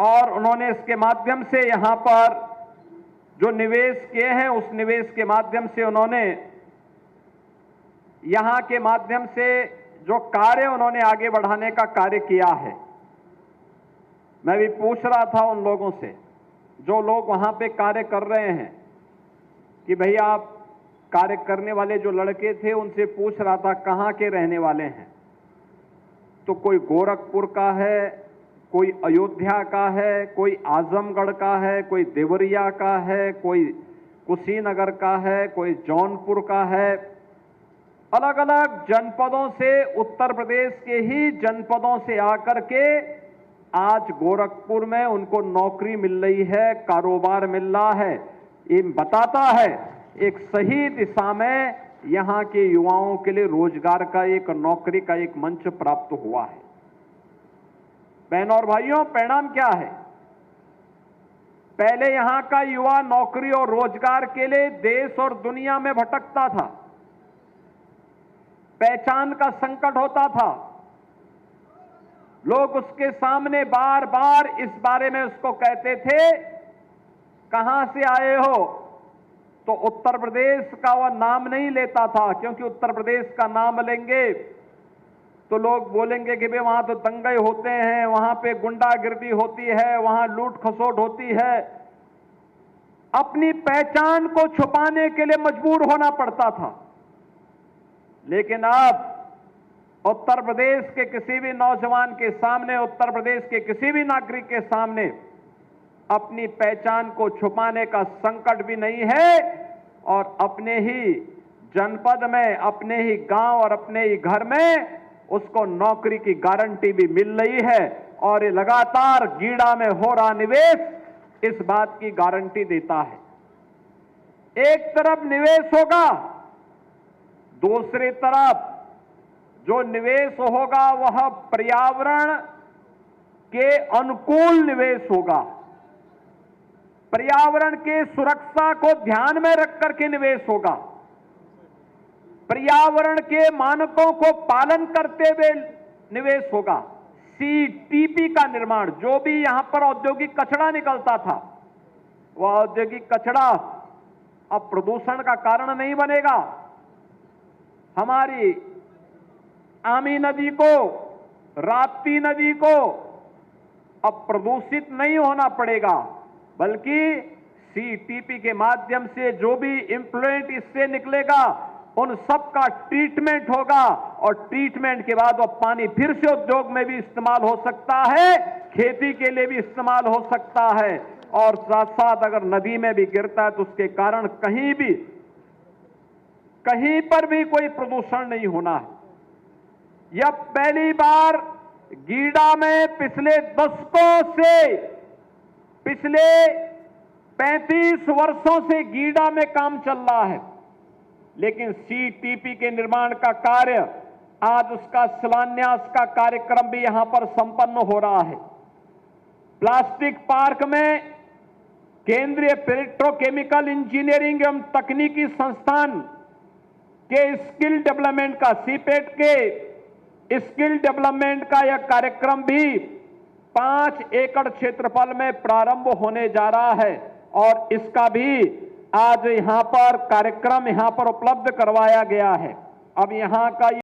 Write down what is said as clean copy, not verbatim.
और उन्होंने इसके माध्यम से यहां पर जो निवेश किए हैं, उस निवेश के माध्यम से उन्होंने यहां के माध्यम से जो कार्य उन्होंने आगे बढ़ाने का कार्य किया है। मैं भी पूछ रहा था उन लोगों से, जो लोग वहां पे कार्य कर रहे हैं, कि भैया आप कार्य करने वाले जो लड़के थे उनसे पूछ रहा था कहां के रहने वाले हैं। तो कोई गोरखपुर का है, कोई अयोध्या का है, कोई आजमगढ़ का है, कोई देवरिया का है, कोई कुशीनगर का है, कोई जौनपुर का है। अलग अलग जनपदों से, उत्तर प्रदेश के ही जनपदों से आकर के आज गोरखपुर में उनको नौकरी मिल रही है, कारोबार मिल रहा है। ये बताता है एक सही दिशा में यहां के युवाओं के लिए रोजगार का, एक नौकरी का एक मंच प्राप्त हुआ है। बहनों और भाइयों, परिणाम क्या है? पहले यहां का युवा नौकरी और रोजगार के लिए देश और दुनिया में भटकता था, पहचान का संकट होता था। लोग उसके सामने बार बार इस बारे में उसको कहते थे कहां से आए हो, तो उत्तर प्रदेश का वह नाम नहीं लेता था, क्योंकि उत्तर प्रदेश का नाम लेंगे तो लोग बोलेंगे कि भाई वहां तो दंगे होते हैं, वहां पे गुंडागिर्दी होती है, वहां लूट खसोट होती है। अपनी पहचान को छुपाने के लिए मजबूर होना पड़ता था। लेकिन अब उत्तर प्रदेश के किसी भी नौजवान के सामने, उत्तर प्रदेश के किसी भी नागरिक के सामने अपनी पहचान को छुपाने का संकट भी नहीं है, और अपने ही जनपद में, अपने ही गांव और अपने ही घर में उसको नौकरी की गारंटी भी मिल रही है। और ये लगातार गीड़ा में हो रहा निवेश इस बात की गारंटी देता है। एक तरफ निवेश होगा, दूसरी तरफ जो निवेश होगा वह पर्यावरण के अनुकूल निवेश होगा। पर्यावरण के सुरक्षा को ध्यान में रख करके निवेश होगा। पर्यावरण के मानकों को पालन करते हुए निवेश होगा। सीटीपी का निर्माण, जो भी यहां पर औद्योगिक कचरा निकलता था, वह औद्योगिक कचरा अब प्रदूषण का कारण नहीं बनेगा। हमारी आमी नदी को, राप्ती नदी को अब प्रदूषित नहीं होना पड़ेगा, बल्कि सीटीपी के माध्यम से जो भी इम्प्लुएंट इससे निकलेगा उन सब का ट्रीटमेंट होगा, और ट्रीटमेंट के बाद वो पानी फिर से उद्योग में भी इस्तेमाल हो सकता है, खेती के लिए भी इस्तेमाल हो सकता है, और साथ साथ अगर नदी में भी गिरता है तो उसके कारण कहीं पर भी कोई प्रदूषण नहीं होना है। यह पहली बार गीडा में पिछले दशकों से, पिछले 35 वर्षों से गीडा में काम चल रहा है, लेकिन सीटीपी के निर्माण का कार्य, आज उसका शिलान्यास का कार्यक्रम भी यहां पर संपन्न हो रहा है। प्लास्टिक पार्क में केंद्रीय पेट्रोकेमिकल इंजीनियरिंग एवं तकनीकी संस्थान के स्किल डेवलपमेंट का, सीपेट के स्किल डेवलपमेंट का यह कार्यक्रम भी 5 एकड़ क्षेत्रफल में प्रारंभ होने जा रहा है, और इसका भी आज यहां पर कार्यक्रम यहां पर उपलब्ध करवाया गया है। अब यहां का